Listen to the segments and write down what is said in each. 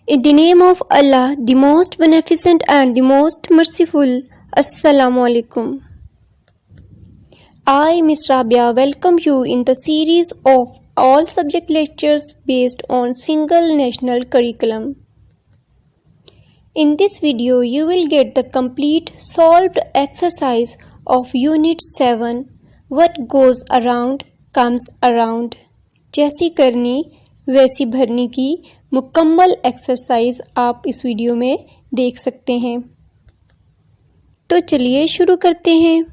In the name of Allah, the most beneficent and the most merciful. Assalamu alaikum. I, Miss Rabia, welcome you in the series of all subject lectures based on single national curriculum. In this video, you will get the complete solved exercise of Unit 7, What goes around comes around. जैसी करनी वैसी भरनी की मुकम्मल exercise आप इस video में देख सकते हैं। तो चलिए शुरू करते हैं।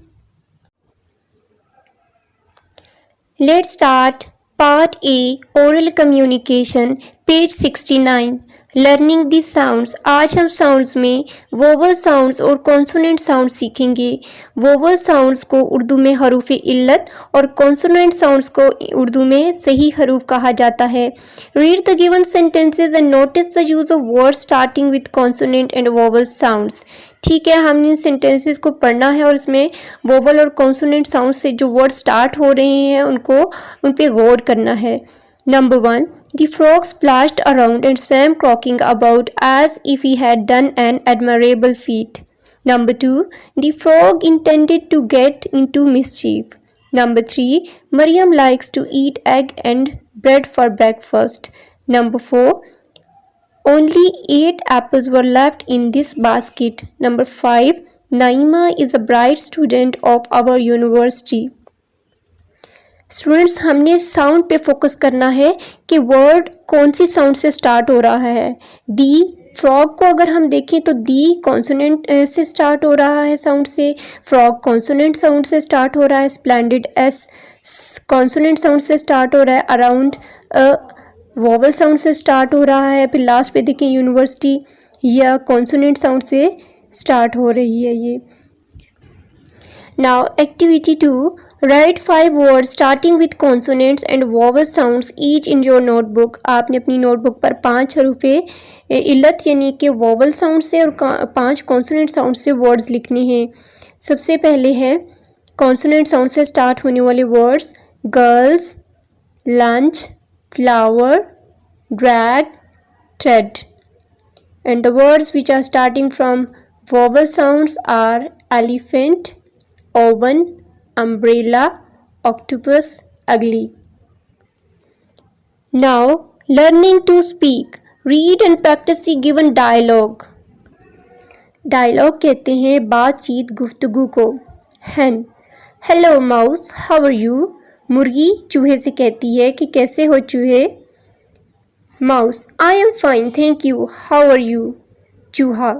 Let's start part A oral communication page 69 learning the sounds. आज हम साउंड्स में वोवल साउंड्स और कॉन्सोनेंट साउंड सीखेंगे। वोवल साउंड्स को उर्दू में हरूफ इल्लत और कॉन्सोनेंट साउंड्स को उर्दू में सही हरूफ कहा जाता है। Read the given sentences and notice the use of words starting with consonant and vowel sounds. ठीक है, हमने इन सेंटेंसेस को पढ़ना है और इसमें वोवल और कॉन्सोनेंट साउंड से जो वर्ड स्टार्ट हो रहे हैं उन पे गौर करना है। Number 1. The frog splashed around and swam croaking about as if he had done an admirable feat. Number 2. The frog intended to get into mischief. Number 3. Maryam likes to eat egg and bread for breakfast. Number 4. Only 8 apples were left in this basket. Number 5. Naima is a bright student of our university. Students, हमने sound पे focus करना है कि word कौन सी sound से start हो रहा है। दी फ्रॉग को अगर हम देखें तो दी कॉन्सोनेंट से स्टार्ट हो रहा है साउंड से, फ्रॉग कॉन्सोनेंट साउंड से स्टार्ट हो रहा है, स्प्लेंडिड एस कॉन्सोनेंट साउंड से स्टार्ट हो रहा है, अराउंड वोवल साउंड से स्टार्ट हो रहा है, फिर लास्ट पे देखें यूनिवर्सिटी या कॉन्सोनेंट साउंड से स्टार्ट हो रही है ये। Now activity 2. Write 5 words starting with consonants and vowel sounds each in your notebook. आपने अपनी नोटबुक पर 5 हरूफे इल्लत यानी कि वोवल साउंड से और 5 कॉन्सोनेंट साउंड से वर्ड्स लिखने हैं। सबसे पहले है कॉन्सोनेंट साउंड से स्टार्ट होने वाले words girls, lunch, flower, drag, thread. And the words which are starting from vowel sounds are elephant, oven, umbrella, octopus, ugly. Now, learning to speak. Read and practice the given dialogue. Dialogue कहते हैं बातचीत गुफ्तगू को। Hen. Hello mouse, how are you? मुर्गी चूहे से कहती है कि कैसे हो चूहे। Mouse. I am fine, thank you. How are you? चूहा.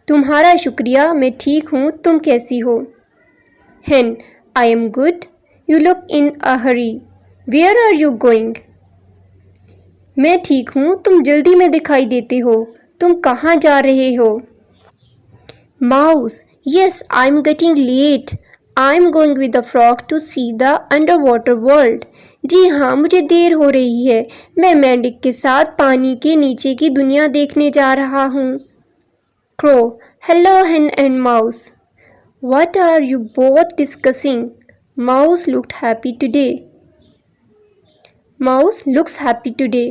तुम्हारा शुक्रिया, मैं ठीक हूँ, तुम कैसी हो। Hen. I am good. You look in a hurry. Where are you going? मैं ठीक हूँ, तुम जल्दी में दिखाई देते हो, तुम कहाँ जा रहे हो। Mouse. Yes, I am getting late. I am going with the frog to see the underwater world. जी हाँ, मुझे देर हो रही है, मैं मेंढक के साथ पानी के नीचे की दुनिया देखने जा रहा हूँ। Crow. Hello hen and mouse. What are you both discussing? Mouse looked happy today. Mouse looks happy today.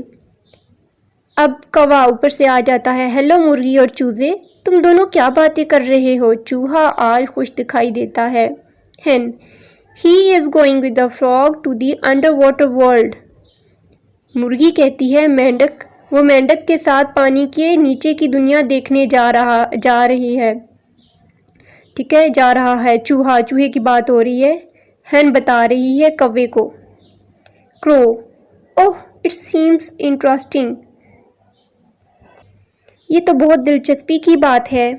अब कौवा ऊपर से आ जाता है। हेलो मुर्गी और चूजे, तुम दोनों क्या बातें कर रहे हो। चूहा आज खुश दिखाई देता है। Hen. He is going with the frog to the underwater world. मुर्गी कहती है वो मेंढक के साथ पानी के नीचे की दुनिया देखने जा रही है। ठीक है, जा रहा है। चूहे की बात हो रही है। हेन बता रही है कौवे को। Crow. Oh it seems interesting. ये तो बहुत दिलचस्पी की बात है।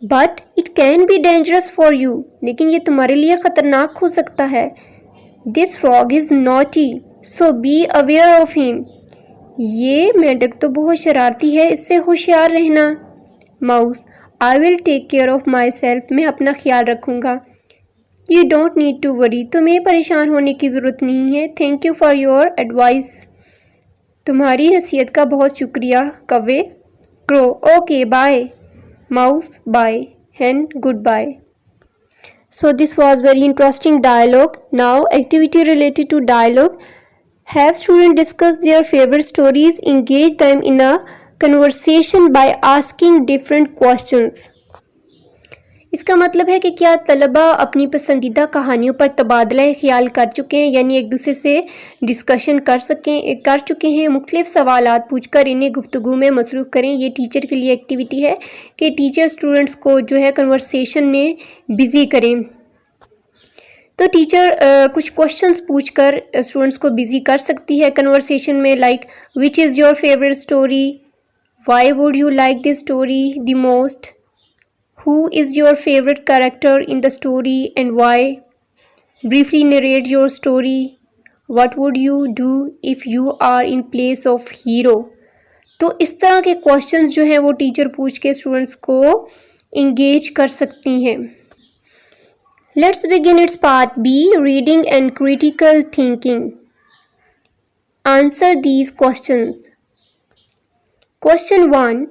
But it can be dangerous for you, लेकिन ये तुम्हारे लिए ख़तरनाक हो सकता है। This frog is naughty, so be aware of him. ये मेंढक तो बहुत शरारती है, इससे होशियार रहना। Mouse. I will take care of myself, मैं अपना ख्याल रखूँगा। You don't need to worry, तुम्हें परेशान होने की ज़रूरत नहीं है। Thank you for your advice, तुम्हारी नसीहत का बहुत शुक्रिया कौवे। Crow. Okay bye. Mouse. Bye. Hen. Goodbye. So this was very interesting dialogue. Now activity related to dialogue. Have students discuss their favorite stories, engage them in a conversation by asking different questions. इसका मतलब है कि क्या तलबा अपनी पसंदीदा कहानियों पर तबादला ख्याल कर चुके हैं, यानी एक दूसरे से डिस्कशन कर चुके हैं, मुख्तलिफ सवालात पूछकर इन्हें गुफ्तगू में मसरूफ़ करें। ये टीचर के लिए एक्टिविटी है कि टीचर स्टूडेंट्स को जो है कन्वर्सेशन में बिज़ी करें। तो टीचर कुछ क्वेश्चंस पूछकर स्टूडेंट्स को बिज़ी कर सकती है कन्वर्सेशन में, like which is your favourite story, why would you like this story the most, who is your favorite character in the story and why, briefly narrate your story, what would you do if you are in place of hero। तो इस तरह के questions जो हैं वो teacher पूछ के students को इंगेज कर सकती हैं। Let's begin its part B, reading and critical thinking. Answer these questions. Question 1,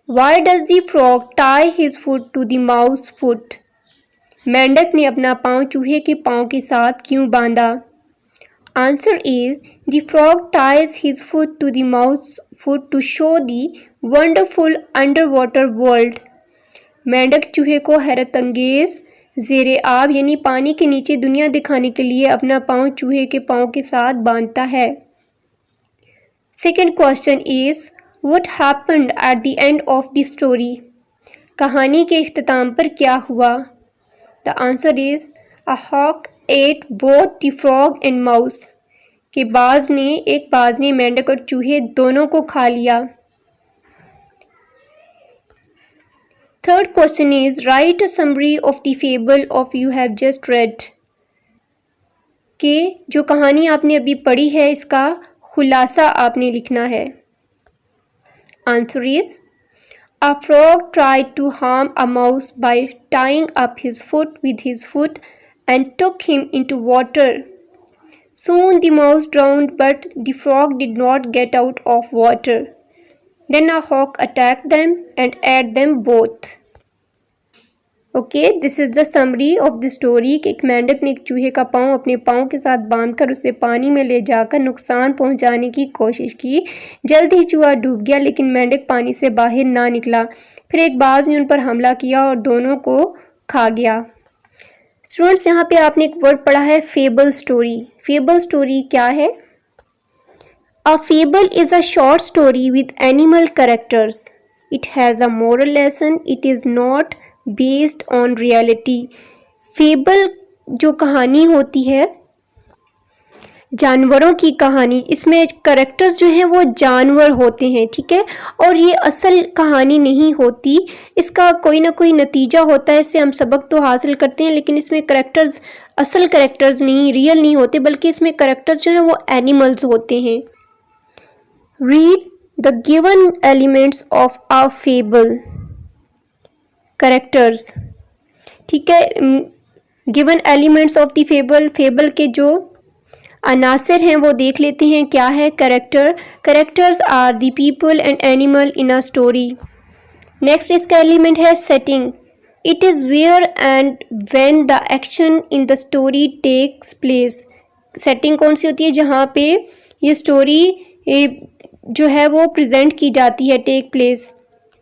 Why does the frog tie his foot to the mouse foot? मेंढक ने अपना पाँव चूहे के पाँव के साथ क्यों बांधा? Answer is, the frog ties his foot to the mouse foot to show the wonderful underwater world। मेंढक चूहे को हैरत अंगेज ज़ेरे आब यानी पानी के नीचे दुनिया दिखाने के लिए अपना पाँव चूहे के पाँव के साथ बांधता है। Second question is, What happened at the end of the story? कहानी के इख्तिताम पर क्या हुआ? The answer is, a hawk ate both the frog and mouse। कि बाज ने मेंढक और चूहे दोनों को खा लिया। Third question is, write a summary of the fable of you have just read। कि जो कहानी आपने अभी पढ़ी है इसका खुलासा आपने लिखना है। Answer is, a frog tried to harm a mouse by tying up his foot with his foot and took him into water. Soon the mouse drowned, but the frog did not get out of water. Then a hawk attacked them and ate them both। Okay, this is the summary of the story कि एक मेंढक ने एक चूहे का पाँव अपने पाँव के साथ बांधकर उसे पानी में ले जाकर नुकसान पहुंचाने की कोशिश की। जल्द ही चूहा डूब गया, लेकिन मेंढक पानी से बाहर ना निकला। फिर एक बाज ने उन पर हमला किया और दोनों को खा गया। स्टूडेंट्स, यहाँ पे आपने एक वर्ड पढ़ा है फेबल स्टोरी। फेबल स्टोरी क्या है? A fable is a short story with animal characters. It has a moral lesson. It is not based on reality. Fable जो कहानी होती है जानवरों की कहानी, इसमें करेक्टर्स जो हैं वो जानवर होते हैं, ठीक है, और ये असल कहानी नहीं होती। इसका कोई ना कोई नतीजा होता है, इससे हम सबक तो हासिल करते हैं, लेकिन इसमें करेक्टर्स असल करेक्टर्स नहीं, रियल नहीं होते, बल्कि इसमें करेक्टर्स जो हैं वो एनिमल्स होते हैं। Read the given elements of a fable. Characters, ठीक है, given elements of the fable, fable के जो अनासर हैं वो देख लेते हैं। क्या है? Characters are the people and animal in a story. Next इसका एलिमेंट है setting. It is where and when the action in the story takes place. Setting कौन सी होती है? जहाँ पे ये स्टोरी जो है वो प्रेजेंट की जाती है, take place.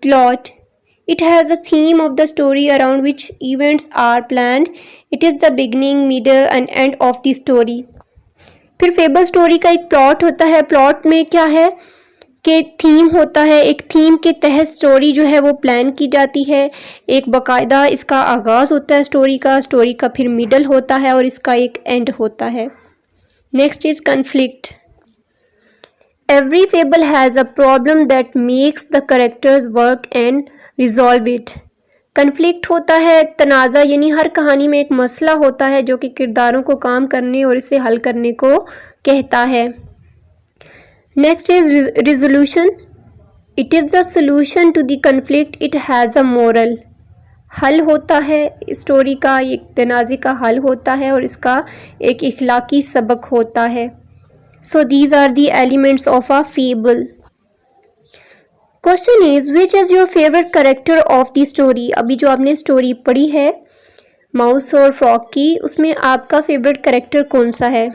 Plot, it has a theme of the story around which events are planned. It is the beginning, middle and end of the story। फिर फेबल स्टोरी का एक प्लॉट होता है। प्लॉट में क्या है कि थीम होता है, एक थीम के तहत स्टोरी जो है वो प्लान की जाती है। एक बाकायदा इसका आगाज़ होता है स्टोरी का फिर मिडल होता है और इसका एक एंड होता है। Next is conflict. Every fable has a problem that makes the characters work and resolve it. Conflict होता है तनाज़ा, यानी हर कहानी में एक मसला होता है जो कि किरदारों को काम करने और इसे हल करने को कहता है। Next is resolution. It is the solution to the conflict. It has a moral. हल होता है स्टोरी का, एक तनाज़े का हल होता है और इसका एक इखलाकी सबक होता है। So these are the elements of a fable. Question is which is your favourite character of the story. अभी जो आपने स्टोरी पढ़ी है माउस और फ्रॉग की, उसमें आपका फेवरेट करेक्टर कौन सा है?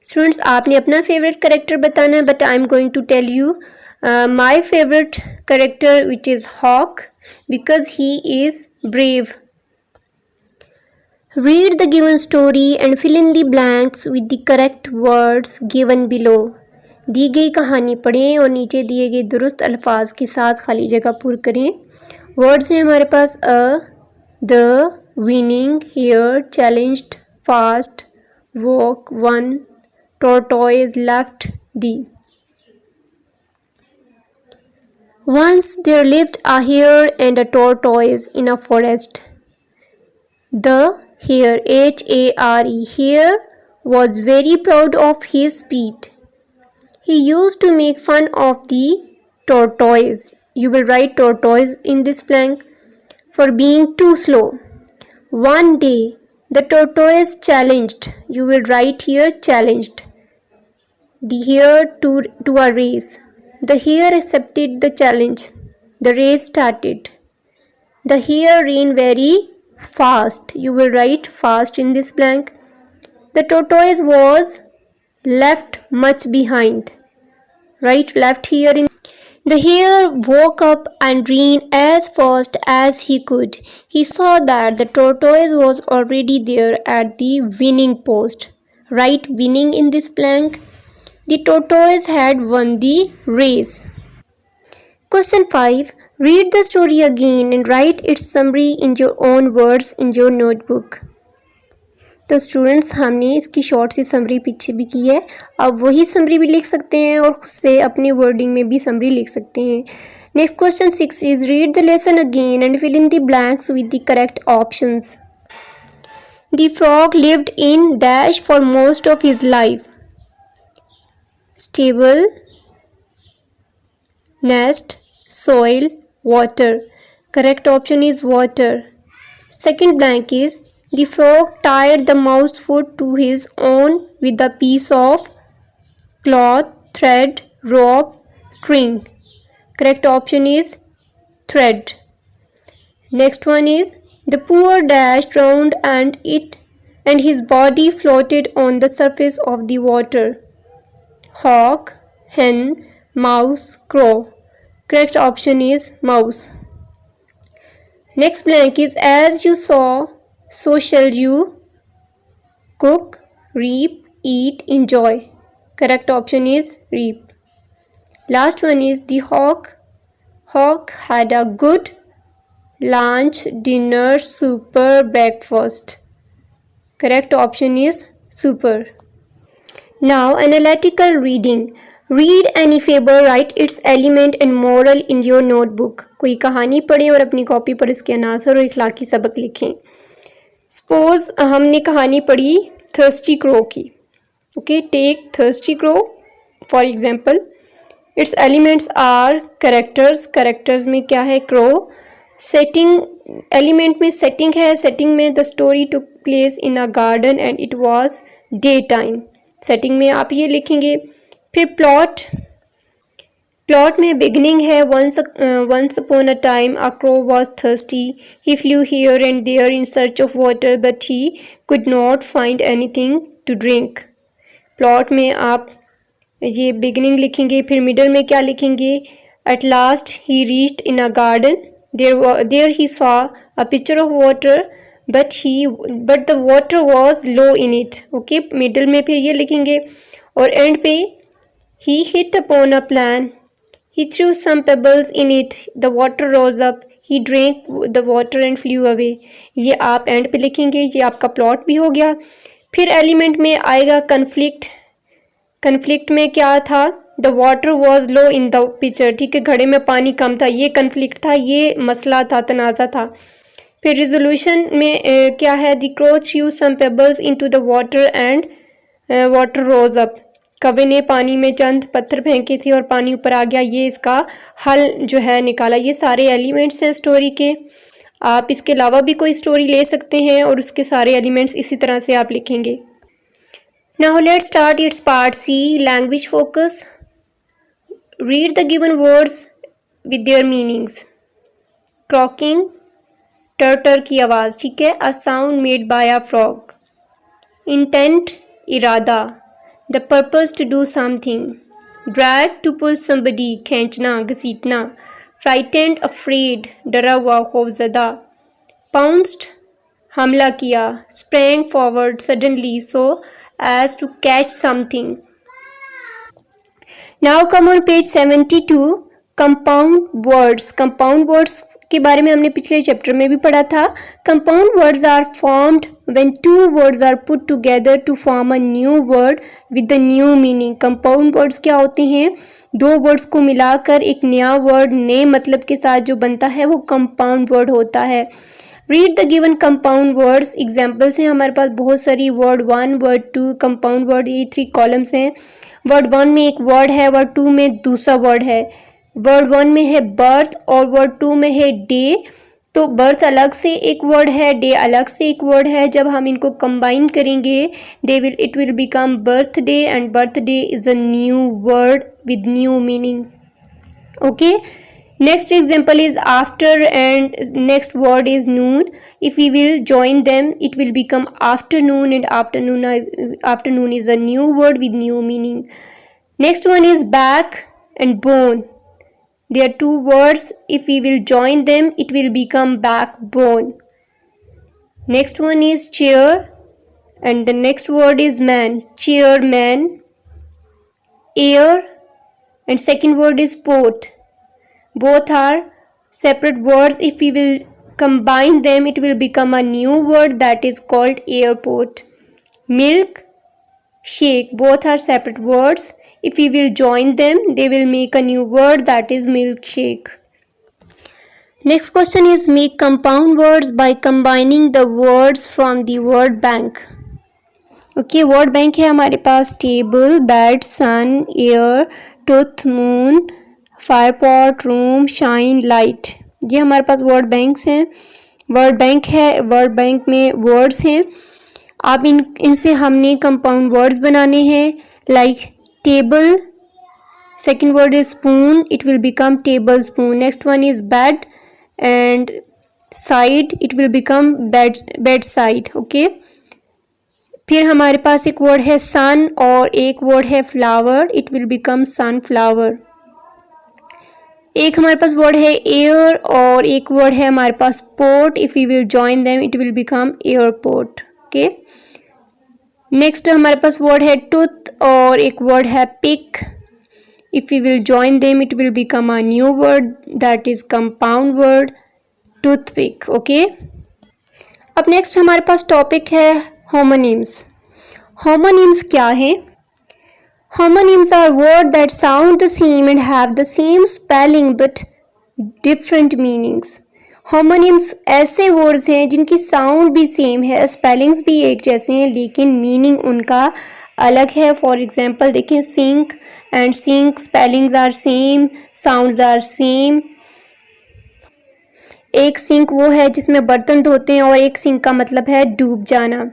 स्टूडेंट्स, आपने अपना फेवरेट करेक्टर बताना है, but I am going to tell you My favorite character, which is Hawk, because he is brave. Read the given story and fill in the blanks with the correct words given below. दी गई कहानी पढ़ें और नीचे दिए गए दुरुस्त अल्फाज के साथ खाली जगह पूरी करें. वर्ड्स हैं हमारे पास the, winning, hare, challenged, fast, walk, one, tortoise, left, the. Once there lived a hare and a tortoise in a forest. The hare, H-A-R-E, hare was very proud of his speed. He used to make fun of the tortoise. You will write tortoise in this blank for being too slow. One day, the tortoise challenged. You will write here challenged the hare to a race. The hare accepted the challenge. The race started. The hare ran very fast. You will write fast in this blank. The tortoise was left much behind. Write left here in. The hare woke up and ran as fast as he could. He saw that the tortoise was already there at the winning post. Write winning in this blank. The tortoise had won the race. Question 5. Read the story again and write its summary in your own words in your notebook. तो students हमने इसकी short सी summary पीछे भी की है. अब वही summary भी लिख सकते हैं और खुद से अपनी वर्डिंग में भी समरी लिख सकते हैं. Next question 6 is read the lesson again and fill in the blanks with the correct options. The frog lived in dash for most of his life. Stable, nest, soil, water. Correct option is water. Second blank is the frog tied the mouse foot to his own with a piece of cloth, thread, rope, string. Correct option is thread. Next one is the poor dash drowned and his body floated on the surface of the water. Hawk, hen, mouse, crow. Correct option is mouse. Next blank is as you sow, so shall you cook, reap, eat, enjoy. Correct option is reap. Last one is the hawk. Hawk had a good lunch, dinner, super, breakfast. Correct option is super. Now analytical reading. Read any fable, write its element and moral in your notebook. कोई कहानी पढ़ें और अपनी copy पर इसके अनासर और इखलाकी सबक लिखें. सपोज हमने कहानी पढ़ी थर्स्टी क्रो की. Okay, take thirsty crow for example. Its elements are characters. Characters में क्या है? क्रो. सेटिंग, एलिमेंट में सेटिंग है. सेटिंग में the story took place in a garden and it was day time. Setting में आप ये लिखेंगे. फिर प्लॉट. प्लॉट में बिगनिंग है. Once upon a time a crow was thirsty. He flew here and there in search of water but he could not find anything to drink. Plot में आप ये बिगनिंग लिखेंगे. फिर मिडल में क्या लिखेंगे? At last he reached in a garden. There he saw a pitcher of water but the water was low in it. Okay, middle में फिर ये लिखेंगे. और एंड पे he hit upon a plan. He threw some pebbles in it. The water rose up. He drank the water and flew away. ये आप and पे लिखेंगे. ये आपका प्लॉट भी हो गया. फिर एलिमेंट में आएगा कन्फ्लिक्ट. कन्फ्लिक्ट में क्या था? The water was low in the picture. ठीक है, घड़े में पानी कम था. ये कन्फ्लिक्ट था, ये मसला था, तनाज़ा था. फिर रिजोल्यूशन में क्या है? The crow threw some pebbles into the water and water rose up. कौवे ने पानी में चंद पत्थर फेंके थे और पानी ऊपर आ गया. ये इसका हल जो है निकाला. ये सारे एलिमेंट्स हैं स्टोरी के. आप इसके अलावा भी कोई स्टोरी ले सकते हैं और उसके सारे एलिमेंट्स इसी तरह से आप लिखेंगे. Now let's start its part C, language focus. Read the given words with their meanings. Croaking, टर्टर की आवाज़. ठीक है. A sound made by a frog. Intent, इरादा. The purpose to do something. Drag to pull somebody, खींचना घसीटना। Frightened afraid, डरा हुआ खौफजदा। पाउंस्ड, हमला किया। Sprang forward suddenly so as to catch something. Now come on page 72, compound words. Compound words के बारे में हमने पिछले चैप्टर में भी पढ़ा था। Compound words are formed when two words are put together to form a new word with the new meaning. Compound words क्या होते हैं? दो वर्ड्स को मिलाकर एक नया वर्ड नए मतलब के साथ जो बनता है वो कंपाउंड वर्ड होता है। Read the given compound words. Examples हैं हमारे पास बहुत सारी। वर्ड 1, वर्ड 2, कंपाउंड वर्ड, ये 3 कॉलम्स हैं। वर्ड 1 में एक वर्ड है, वर्ड 2 में दूसरा वर्ड है। वर्ड 1 में है बर्थ और वर्ड 2 में है डे। तो बर्थ अलग से एक वर्ड है, डे अलग से एक वर्ड है। जब हम इनको कंबाइन करेंगे it will become birthday, and birthday is a new word with new meaning. Okay, next example is after, and next word is noon. If we will join them it will become afternoon, and afternoon is a new word with new meaning. Next one is back and bone. They are two words. If we will join them it will become backbone. Next one is chair, and the next word is man. Chairman. Air, and second word is port. Both are separate words. If we will combine them it will become a new word that is called airport. Milk, shake, both are separate words. If we will join them they will make a new word that is milkshake. Next question is make compound words by combining the words from the word bank. Okay, word bank है हमारे पास table, bed, sun, air, tooth, moon, fire pot, room, shine, light. ये हमारे पास word banks हैं। Word bank है, word bank में words हैं। अब इनसे हमने कंपाउंड वर्ड्स बनाने हैं। Like table, second word is spoon, it will become table spoon. Next one is bed, and side, it will become bed side. Okay, फिर हमारे पास एक वर्ड है सन और एक वर्ड है flower, it will become sunflower. एक हमारे पास वर्ड है एयर और एक वर्ड है हमारे पास port, if you will join them it will become airport. Okay, next हमारे पास वर्ड है टूथ और एक वर्ड है pick, if you will join them it will become a new word that is compound word toothpick. Okay, अब next हमारे पास topic है होमोनिम्स। होमोनिम्स क्या है? Homonyms are words that sound the same and have the same spelling but different meanings. Homonyms ऐसे words हैं जिनकी sound भी same है, spellings भी एक जैसे हैं, लेकिन meaning उनका अलग है। For example देखें, sink and sink spellings are same, sounds are same. एक sink वो है जिसमें बर्तन धोते हैं और एक sink का मतलब है डूब जाना।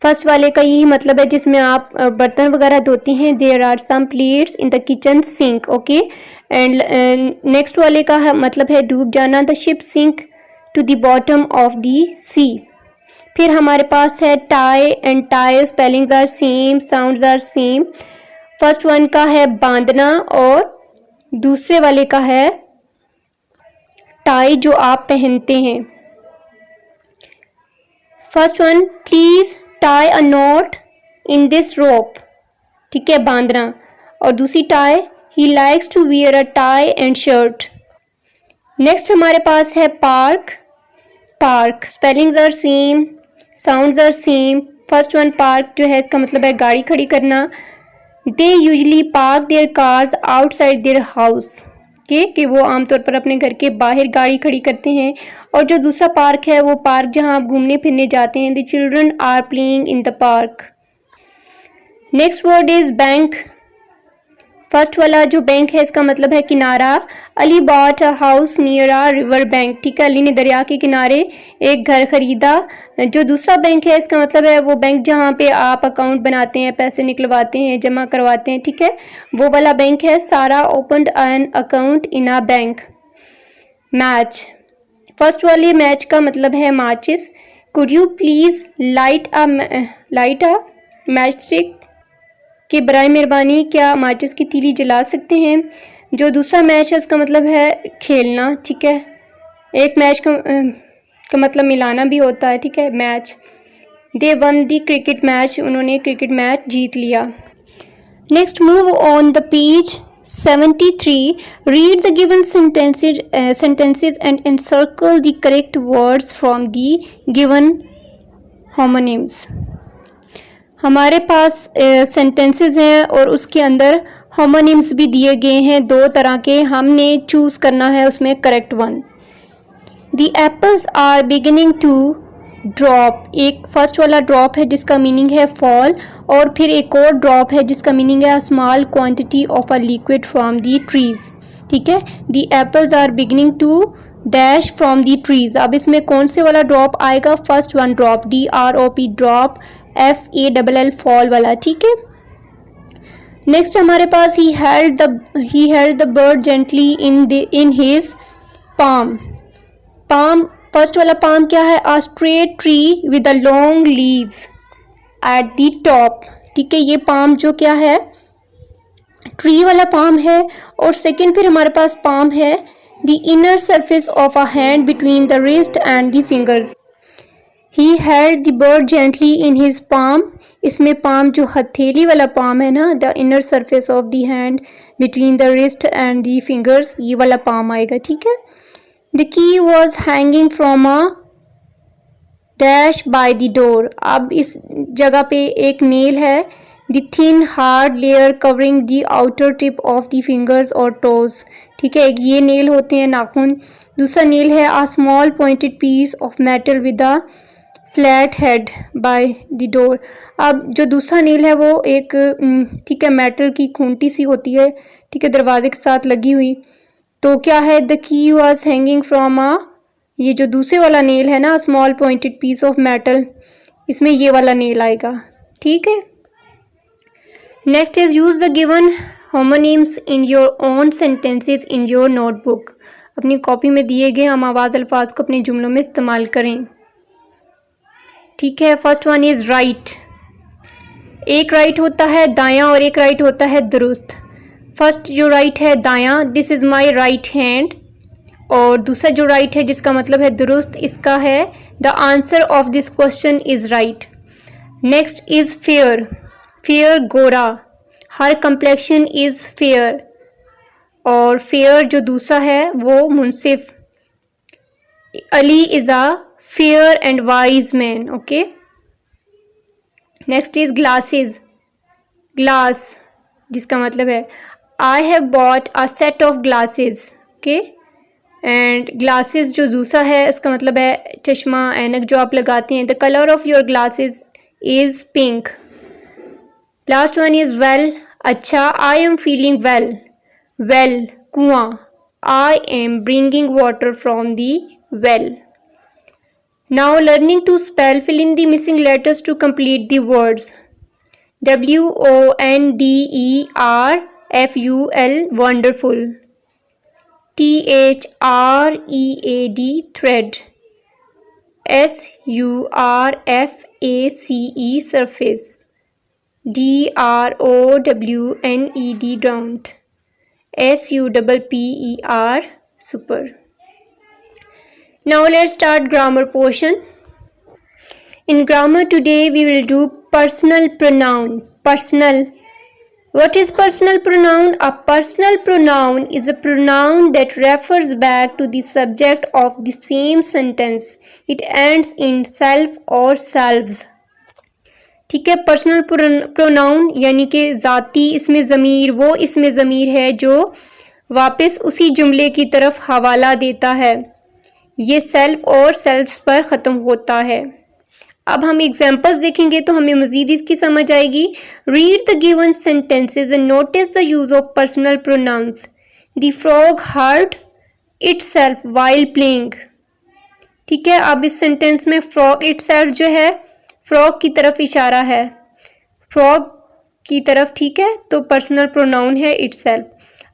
फर्स्ट वाले का यही मतलब है जिसमें आप बर्तन वगैरह धोती हैं। There are some plates in the kitchen sink. Okay, and next वाले का मतलब है डूब जाना। The ship sink to the bottom of the sea. फिर हमारे पास है tie and tie spellings are same, sounds are same. First one का है बांधना और दूसरे वाले का है टाई जो आप पहनते हैं। First one, please tie a knot in this rope, ठीक है, बांधना। और दूसरी tie, he likes to wear a tie and shirt. Next हमारे पास है park. Park spellings are same, sounds are same. First one park जो है इसका मतलब है गाड़ी खड़ी करना। They usually park their cars outside their house, कि वो आमतौर पर अपने घर के बाहर गाड़ी खड़ी करते हैं। और जो दूसरा पार्क है वो पार्क जहां आप घूमने फिरने जाते हैं। The children are playing in the park. Next word is bank. First वाला जो बैंक है इसका मतलब है किनारा। Ali bought a house near a river bank, ठीक है, अली ने दरिया के किनारे एक घर खरीदा। जो दूसरा बैंक है इसका मतलब है वो बैंक जहाँ पे आप अकाउंट बनाते हैं, पैसे निकलवाते हैं, जमा करवाते हैं, ठीक है, वो वाला बैंक है। सारा opened an account in a bank. Match, first वाले मैच का मतलब है माचिस। Could you please light a match stick. कि बराए मेहरबानी क्या माचिस की तीली जला सकते हैं। जो दूसरा मैच है उसका मतलब है खेलना, ठीक है। एक मैच का मतलब मिलाना भी होता है, ठीक है, मैच। दे वन दी क्रिकेट मैच, उन्होंने क्रिकेट मैच जीत लिया। Next, move on the page 73. Read the given sentences and encircle the correct words from the given homonyms. हमारे पास सेंटेंसेस हैं और उसके अंदर होमोनिम्स भी दिए गए हैं 2 तरह के, हमने चूज़ करना है उसमें correct one. The apples are beginning to drop, एक फर्स्ट वाला ड्रॉप है जिसका मीनिंग है फॉल, और फिर एक और ड्रॉप है जिसका मीनिंग है small quantity of a liquid from the trees, ठीक है। The apples are beginning to dash from the trees. अब इसमें कौन से वाला ड्रॉप आएगा, first one drop, DROP drop, FALL fall वाला, ठीक है। नेक्स्ट हमारे पास he held the bird gently in his palm. Palm, first वाला पाम क्या है, a straight tree with a long leaves at the top, ठीक है। ये पाम जो क्या है, ट्री वाला पाम है। और सेकंड फिर हमारे पास पाम है, the inner surface of a hand between the wrist and the fingers. He held the bird gently in his palm, इसमें पाम जो हथेली वाला पाम है ना, the inner surface of the hand between the wrist and the fingers, ये वाला palm आएगा, ठीक है। The key was hanging from a dash by the door. अब इस जगह पे एक नेल है, the thin hard layer covering the outer tip of the fingers or toes, ठीक है। एक ये नेल होते हैं नाखून, दूसरा नेल है a small pointed piece of metal with a flat head by the door. अब जो दूसरा नेल है वो एक ठीक है मेटल की खूंटी सी होती है, ठीक है, दरवाजे के साथ लगी हुई। तो क्या है, the key was hanging from a, ये जो दूसरे वाला नेल है ना, small pointed piece of metal, इसमें ये वाला नेल आएगा, ठीक है। Next is use the given homonyms in your own sentences in your notebook. अपनी कॉपी में दिए गए हम आवाज़ अल्फाज को अपने जुमलों में इस्तेमाल करें, ठीक है। First one is right. एक राइट होता है दायां और एक राइट होता है दुरुस्त। फर्स्ट जो राइट है दायां, this is my right hand, और दूसरा जो राइट है जिसका मतलब है दुरुस्त, इसका है the answer of this question is right. Next is fair. Fair गोरा, हर कम्प्लेक्शन इज़ फेयर, और फेयर जो दूसरा है वो मुनसिफ। Ali is a fair and wise man, okay. Next is glasses. Glass जिसका मतलब है I have bought a set of glasses, okay, and glasses जो दूसरा है उसका मतलब है चश्मा, ऐनक जो आप लगाते हैं। The color of your glasses is pink. Last one is well, अच्छा, I am feeling well. Well, कुआं, I am bringing water from the well. Now learning to spell, fill in the missing letters to complete the words. WONDERFUL, wonderful. THREAD, thread. SURFACE, surface. DROWNED, don't. SUPPER, super. Now let's start grammar portion. In grammar today we will do personal pronoun. Personal. What is personal pronoun? A personal pronoun is a pronoun that refers back to the subject of the same sentence. It ends in self or selves. ठीक है, personal pronoun यानी कि ज़ाती इसमें ज़मीर, वो इसमें ज़मीर है जो वापस उसी जुमले की तरफ हवाला देता है। ये सेल्फ और सेल्फ्स पर ख़त्म होता है। अब हम एग्जाम्पल्स देखेंगे तो हमें मज़ीद इसकी समझ आएगी। Read the given sentences and notice the use of personal pronouns. The frog hurt itself while playing, ठीक है। अब इस सेंटेंस में फ्रॉग इटसेल्फ जो है फ्रॉग की तरफ इशारा है, फ्रॉग की तरफ, ठीक है, तो पर्सनल प्रोनाउन है itself.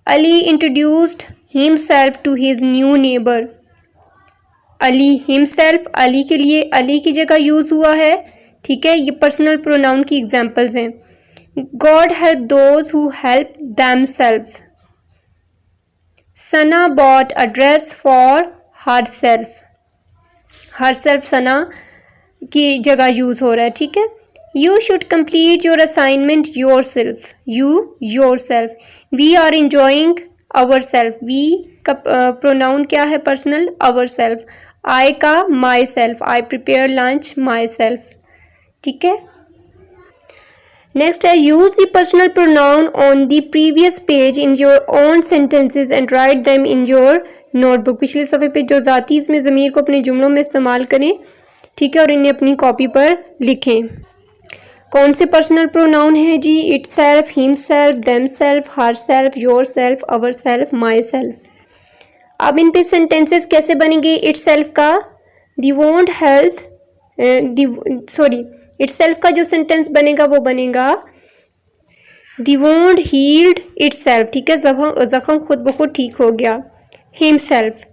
Ali introduced himself to his new neighbour. Ali himself, Ali के लिए अली की जगह यूज़ हुआ है, ठीक है। ये पर्सनल प्रोनाउन की एग्जांपल्स हैं। God help those who help themselves. Sana bought a dress for herself. herself सना की जगह यूज़ हो रहा है, ठीक है. You should complete your assignment yourself. Yourself. We are enjoying ourself. We का pronoun क्या है personal? Ourself. I का myself. I prepare lunch myself. ठीक है. Next है use the personal pronoun on the previous page in your own sentences and write them in your notebook. पिछले सफ़े पे जो ज़ाती इसमें ज़मीर को अपने जुमलों में इस्तेमाल करें, ठीक है, और इन्हें अपनी कॉपी पर लिखें. कौन से पर्सनल प्रोनाउन है जी? Itself, himself, themself, herself, yourself, ourself, myself. अब इन पे सेंटेंसेस कैसे बनेंगे? इट सेल्फ का the wound healed itself का जो सेंटेंस बनेगा वो बनेगा the wound healed itself, ठीक है, जख्म खुद ब खुद ठीक हो गया. Himself,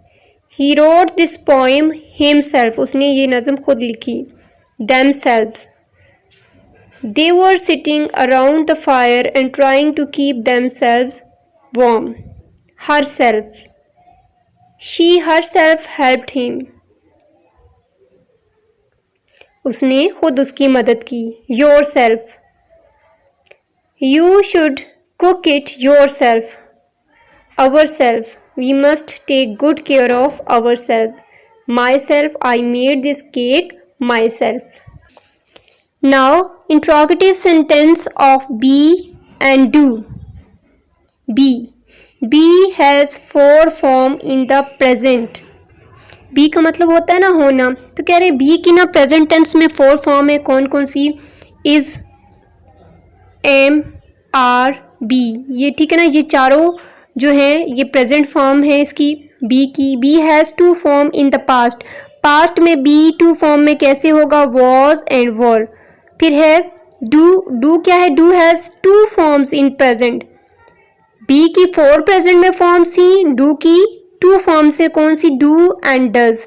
he wrote this poem himself, उसने ये नज़म खुद लिखी. Themself, they were sitting around the fire and trying to keep themselves warm. Herself, she herself helped him, उसने खुद उसकी मदद की. Yourself, you should cook it yourself. Ourself, we must take good care of ourselves. Myself, I made this cake myself. Now, interrogative sentence of be and do. Be has four form in the present. be का मतलब होता है ना होना, तो कह रहे be की ना प्रेजेंट टेंस में फोर फॉर्म है. कौन कौन सी? is, am, are, be. ये ठीक है ना, ये चारों जो है ये प्रेजेंट फॉर्म है इसकी be की. be has two form in the past. Past में be टू फॉर्म में कैसे होगा? was and were. फिर है डू क्या है? Do has two forms in present. Be की फोर प्रेजेंट में फॉर्म्स थी, डू की टू फॉर्म से. कौन सी? Do and does.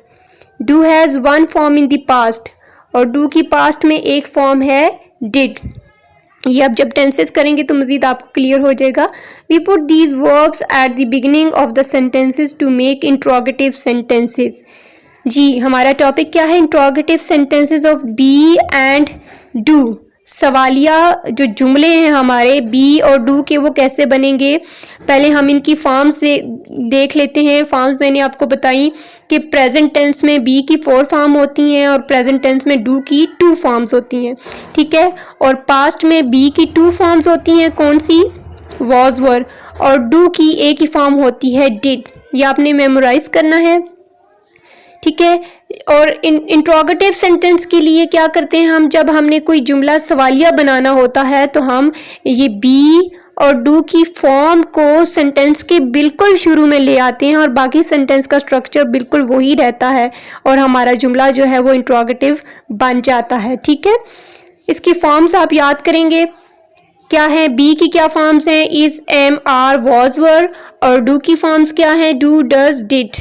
Do has one form in the past और डू की पास्ट में एक फॉर्म है डिड. ये अब जब टेंसेस करेंगे तो मज़ीद आपको क्लियर हो जाएगा. We put these verbs at the beginning of the sentences to make interrogative sentences. जी, हमारा टॉपिक क्या है? Interrogative sentences of be and do. सवालिया जो जुमले हैं हमारे बी और डू के वो कैसे बनेंगे? पहले हम इनकी फॉर्म्स देख लेते हैं. फॉर्म्स मैंने आपको बताई कि प्रेजेंट टेंस में बी की फोर फॉर्म होती हैं और प्रेजेंट टेंस में डू की टू फॉर्म्स होती हैं, ठीक है. और पास्ट में बी की टू फॉर्म्स होती हैं. कौन सी? Was, were. और डू की एक ही फॉर्म होती है डिड. ये आपने मेमोराइज करना है, ठीक है. और इंट्रोगेटिव सेंटेंस के लिए क्या करते हैं हम? जब हमने कोई जुमला सवालिया बनाना होता है तो हम ये बी और डू की फॉर्म को सेंटेंस के बिल्कुल शुरू में ले आते हैं और बाकी सेंटेंस का स्ट्रक्चर बिल्कुल वही रहता है और हमारा जुमला जो है वो इंट्रोगेटिव बन जाता है, ठीक है. इसकी फॉर्म्स आप याद करेंगे क्या है? बी की क्या फॉर्म्स हैं? Is, am, are, was, were. और डू की फॉर्म्स क्या है? Do, does, did.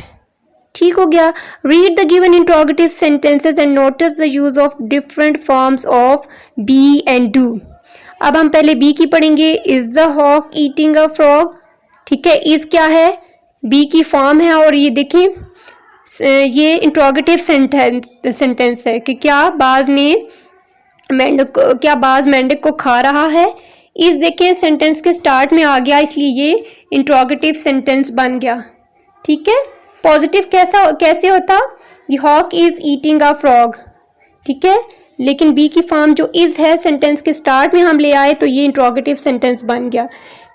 ठीक हो गया. Read the given interrogative sentences and notice the use of different forms of be and do. अब हम पहले बी की पढ़ेंगे. Is the hawk eating a frog, ठीक है. इज क्या है? बी की फॉर्म है और ये देखें ये इंट्रोगेटिव सेंटेंस है कि क्या बाज मेंढक को खा रहा है. इस देखें सेंटेंस के स्टार्ट में आ गया इसलिए ये इंट्रोगेटिव सेंटेंस बन गया, ठीक है. पॉजिटिव कैसे होता? The hawk is eating a frog, ठीक है. लेकिन बी की फॉर्म जो इज है सेंटेंस के स्टार्ट में हम ले आए तो ये इंट्रोगेटिव सेंटेंस बन गया.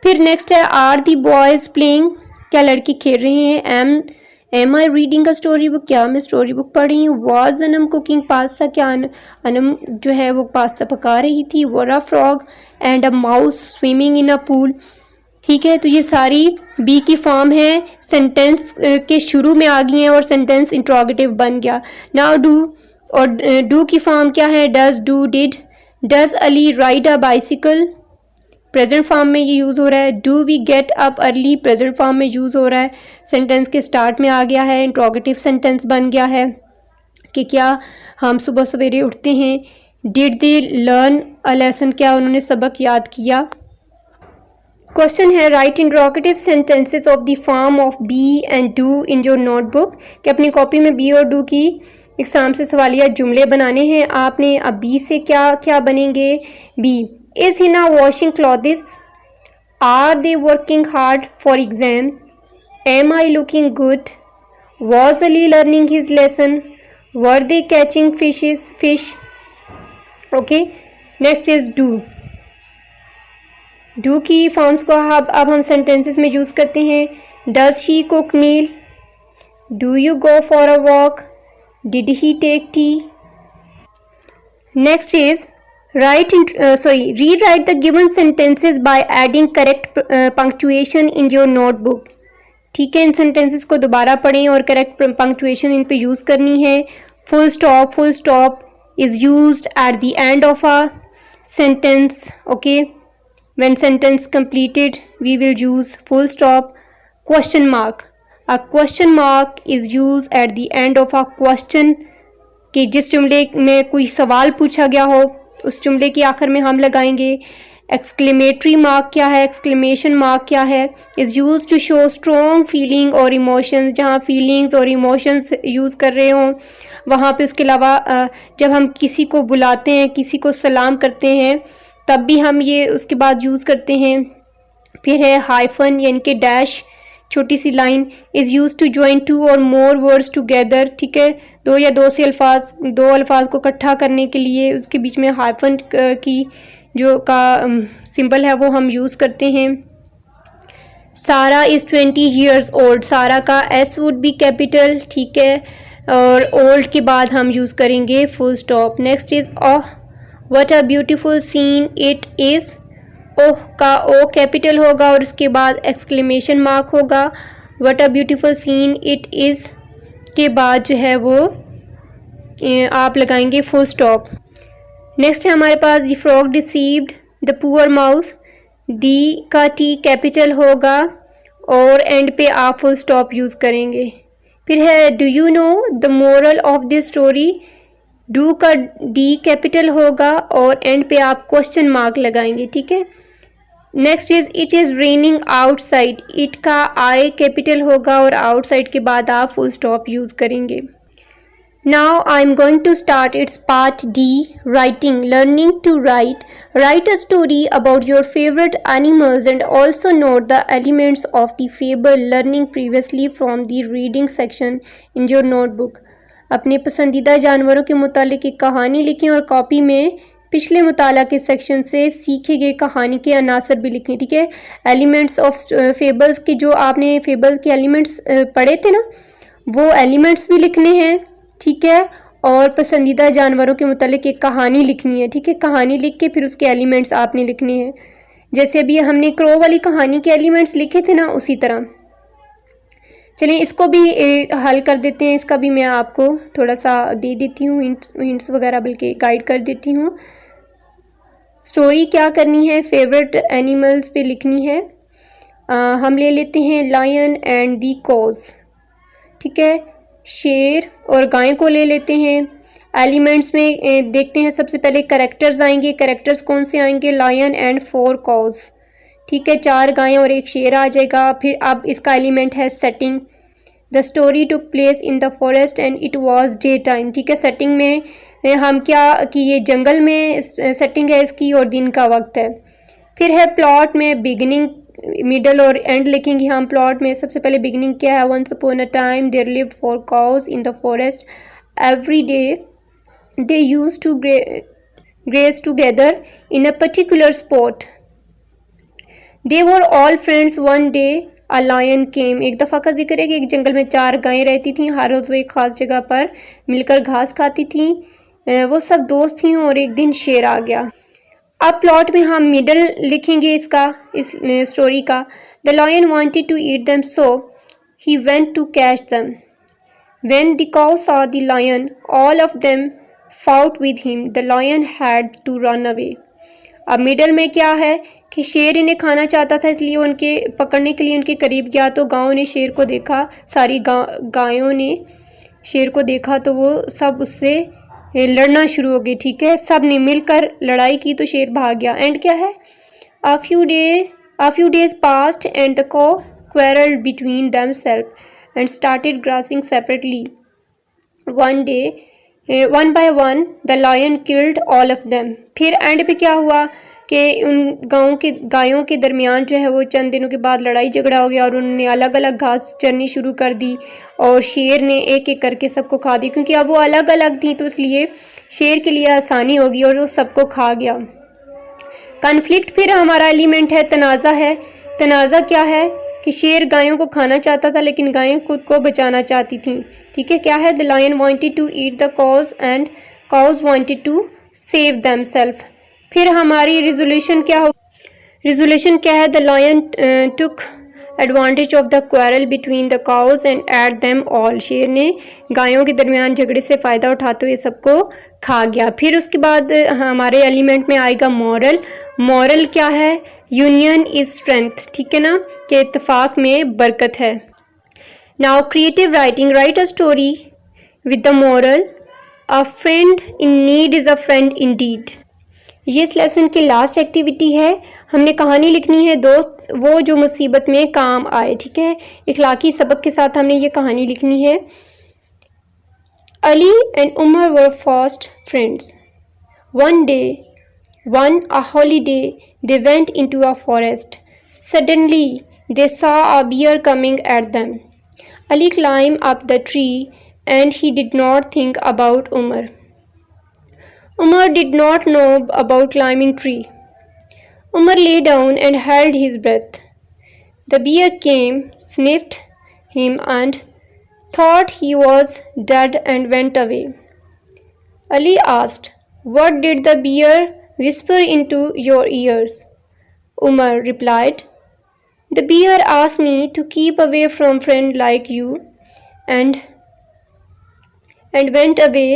फिर नेक्स्ट है आर द बॉयज प्लेइंग, क्या लड़की खेल रहे हैं. Am I reading a story book, क्या मैं स्टोरी बुक पढ़ रही हूँ. वॉज अनम कुकिंग पास्ता, क्या अनम जो है वो पास्ता पका रही थी. Were a frog and a mouse swimming in a pool, ठीक है. तो ये सारी बी की फॉर्म है, सेंटेंस के शुरू में आ गई हैं और सेंटेंस इंट्रोगेटिव बन गया. नाउ डू, और डू की फॉर्म क्या है? Does, do, did. Does Ali ride a bicycle, present form में ये यूज़ हो रहा है. Do we get up early, present form में यूज़ हो रहा है. सेंटेंस के स्टार्ट में आ गया है, इंट्रोगेटिव सेंटेंस बन गया है कि क्या हम सुबह सवेरे उठते हैं. Did they learn a lesson, क्या उन्होंने सबक याद किया। क्वेश्चन है write interrogative sentences of the form of be and do in your notebook, कि अपनी कॉपी में बी और डू की एग्जाम से सवालिया जुमले बनाने हैं आपने। अब बी से क्या क्या बनेंगे। B, is Hina washing clothes, are they working hard for exam, am I looking good, was Ali learning his lesson, were they catching fish. Okay, next is do. Do की फॉर्म्स को अब हम सेंटेंसेस में use करते हैं। Does she cook meal, do you go for a walk, did he take tea. Next is rewrite the given sentences by adding correct punctuation in your notebook. ठीक है, इन sentences को दोबारा पढ़ें और करेक्ट पंक्चुएशन इन पे use करनी है। Full stop is used at the end of a sentence. Okay, when sentence completed we will use full stop. Question mark, a question mark is used at the end of a question, कि जिस जुमले में कोई सवाल पूछा गया हो उस जुमले के आखिर में हम लगाएंगे। एक्सक्लेमेटरी मार्क क्या है, एक्सक्लेमेशन मार्क क्या है, is use to show strong feeling और इमोशंस। जहाँ फीलिंग्स और इमोशंस यूज़ कर रहे हों वहाँ पे उसके अलावा जब हम किसी को बुलाते हैं, किसी को सलाम करते हैं, तब भी हम ये उसके बाद यूज़ करते हैं। फिर है हाइफन यानी कि डैश, छोटी सी line, is use to join two और मोर वर्ड्स टुगेदर। ठीक है, दो या दो अल्फाज को इकट्ठा करने के लिए उसके बीच में हाइफन की जो का सिंबल है वो हम यूज़ करते हैं। सारा इज़ 20 years old, सारा का एस वुड बी कैपिटल। ठीक है, और ओल्ड के बाद हम यूज़ करेंगे full stop. Next is oh what a beautiful scene it is, oh का ओ कैपिटल होगा और उसके बाद एक्सक्लेमेशन मार्क होगा। What a beautiful scene it is के बाद जो है वो आप लगाएंगे फुल स्टॉप। नेक्स्ट है हमारे पास the frog deceived the poor mouse, the का टी कैपिटल होगा और एंड पे आप फुल स्टॉप यूज़ करेंगे। फिर है do you know the moral of this story, do का डी कैपिटल होगा और एंड पे आप क्वेश्चन मार्क लगाएंगे। ठीक है, next is it is raining outside, it का आई कैपिटल होगा और आउटसाइड के बाद आप फुल स्टॉप यूज़ करेंगे। Now I am going to start its part D, writing, learning to write. Write a story about your favourite animals and also note the elements of the fable learning previously from the reading section in your notebook. अपने पसंदीदा जानवरों के मुतालिक एक कहानी लिखें और copy में पिछले मुताला के सेक्शन से सीखे गए कहानी के अनासर भी लिखें। ठीक है, एलिमेंट्स ऑफ फेबल्स के जो आपने फेबल्स के एलिमेंट्स पढ़े थे ना, वो एलिमेंट्स भी लिखने हैं। ठीक है, और पसंदीदा जानवरों के मुतालिक एक कहानी लिखनी है। ठीक है, कहानी लिख के फिर उसके एलिमेंट्स आपने लिखने हैं। जैसे अभी हमने क्रो वाली कहानी के एलिमेंट्स लिखे थे ना, उसी तरह। चलिए इसको भी हल कर देते हैं। इसका भी मैं आपको थोड़ा सा दे देती हूँ हिंट्स वगैरह, बल्कि गाइड कर देती हूँ। स्टोरी क्या करनी है, फेवरेट एनिमल्स पे लिखनी है। हम ले लेते हैं लायन एंड दी कॉज। ठीक है, शेर और गाय को ले लेते हैं। एलिमेंट्स में देखते हैं, सबसे पहले कैरेक्टर्स आएंगे। कैरेक्टर्स कौन से आएंगे, लायन एंड 4 कॉज। ठीक है, 4 गायें और एक शेर आ जाएगा। फिर अब इसका एलिमेंट है setting. The story took place in the forest and it was day time. ठीक है, सेटिंग में हम क्या कि ये जंगल में सेटिंग है इसकी और दिन का वक्त है। फिर है प्लॉट में बिगिनिंग, मिडल और एंड लिखेंगे हम। प्लॉट में सबसे पहले बिगिनिंग क्या है, once upon a time there lived 4 cows in the forest, every day they used to graze together in a particular spot. They were all friends. One day a lion came. एक दफ़ा का जिक्र है कि एक जंगल में 4 गायें रहती थीं। हर रोज़ वो एक ख़ास जगह पर मिलकर घास खाती थीं। वो सब दोस्त थीं और एक दिन शेर आ गया। अब प्लॉट में हम मिडल लिखेंगे इसका, इस स्टोरी का। The lion wanted to eat them so he went to catch them. When the cow saw the lion all of them fought with him, the lion had to run away. अब middle में क्या है कि शेर इन्हें खाना चाहता था, इसलिए उनके पकड़ने के लिए उनके करीब गया तो गायों ने शेर को देखा, सारी गायों ने शेर को देखा तो वो सब उससे लड़ना शुरू हो गए, ठीक है, सब ने मिलकर लड़ाई की तो शेर भाग गया। एंड क्या है, a few days passed and the cow quarreled between themselves and started grazing separately. One day, one by one, the lion killed all of them. फिर एंड पे क्या हुआ कि उन गायों के दरमियान जो है वो चंद दिनों के बाद लड़ाई झगड़ा हो गया और उन्होंने अलग अलग घास चरनी शुरू कर दी और शेर ने एक एक करके सबको खा दी, क्योंकि अब वो अलग अलग थी तो इसलिए शेर के लिए आसानी होगी और वो सबको खा गया। कन्फ्लिक्ट फिर हमारा एलिमेंट है, तनाज़ा है। तनाज़ा क्या है कि शेर गायों को खाना चाहता था लेकिन गायें खुद को बचाना चाहती थीं, ठीक है। क्या है, the lion wanted to eat the cows and cows wanted to save themselves. फिर हमारी रिजोल्यूशन क्या हो, रिजोल्यूशन क्या है, the lion took advantage of the quarrel between the cows and ate them all. शेर ने गायों के दरमियान झगड़े से फ़ायदा उठाते हुए सबको खा गया। फिर उसके बाद हमारे एलिमेंट में आएगा मॉरल। मॉरल क्या है, यूनियन इज स्ट्रेंथ, ठीक है ना, कि इत्तेफाक में बरकत है। Now creative writing, right a story with the moral, a friend in need is a friend Indeed. ये इस लेसन की लास्ट एक्टिविटी है। हमने कहानी लिखनी है दोस्त वो जो मुसीबत में काम आए, ठीक है। इखलाकी सबक के साथ हमने ये कहानी लिखनी है। Ali and Umar were fast friends. One day, one a holiday, they went into a forest. Suddenly they saw a bear coming at them. Ali climbed up the tree and he did not think about Umar. Umar did not know about climbing tree. Umar lay down and held his breath. The bear came, sniffed him and thought he was dead and went away. Ali asked, "What did the bear whisper into your ears?" Umar replied, "The bear asked me to keep away from friend like you and went away."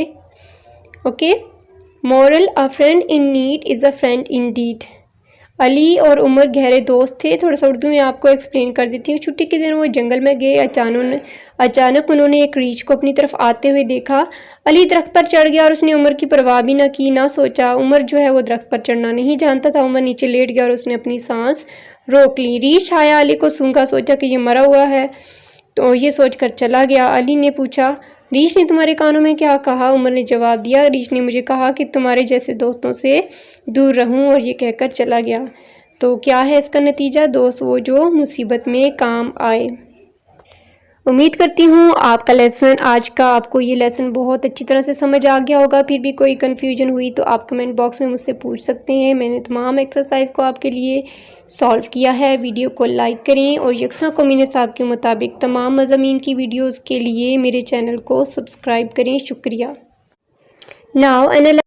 Okay? Moral, a friend in need is a friend indeed. Ali और उमर गहरे दोस्त थे। थोड़ा सा उर्दू में आपको explain कर देती हूँ। छुट्टी के दिन वो जंगल में गए। अचानक उन्होंने एक रीछ को अपनी तरफ आते हुए देखा। अली दरख्त पर चढ़ गया और उसने उमर की परवाह भी ना की, ना सोचा। उमर जो है वो दरख्त पर चढ़ना नहीं जानता था। उमर नीचे लेट गया और उसने अपनी सांस रोक ली। रीछ आया, अली को सूंघा, सोचा कि ये मरा हुआ है तो ये सोचकर चला गया। अली ने पूछा, रीछ ने तुम्हारे कानों में क्या कहा? उमर ने जवाब दिया, रीछ ने मुझे कहा कि तुम्हारे जैसे दोस्तों से दूर रहूं, और ये कहकर चला गया। तो क्या है इसका नतीजा? दोस्त वो जो मुसीबत में काम आए। उम्मीद करती हूँ आपका लेसन, आज का आपको ये लेसन बहुत अच्छी तरह से समझ आ गया होगा। फिर भी कोई कन्फ्यूजन हुई तो आप कमेंट बॉक्स में मुझसे पूछ सकते हैं। मैंने तमाम एक्सरसाइज को आपके लिए सॉल्व किया है। वीडियो को लाइक करें और यकसा कॉमिने साहब के मुताबिक तमाम मज़ामीन की वीडियोज़ के लिए मेरे चैनल को सब्सक्राइब करें। शुक्रिया। Now analyse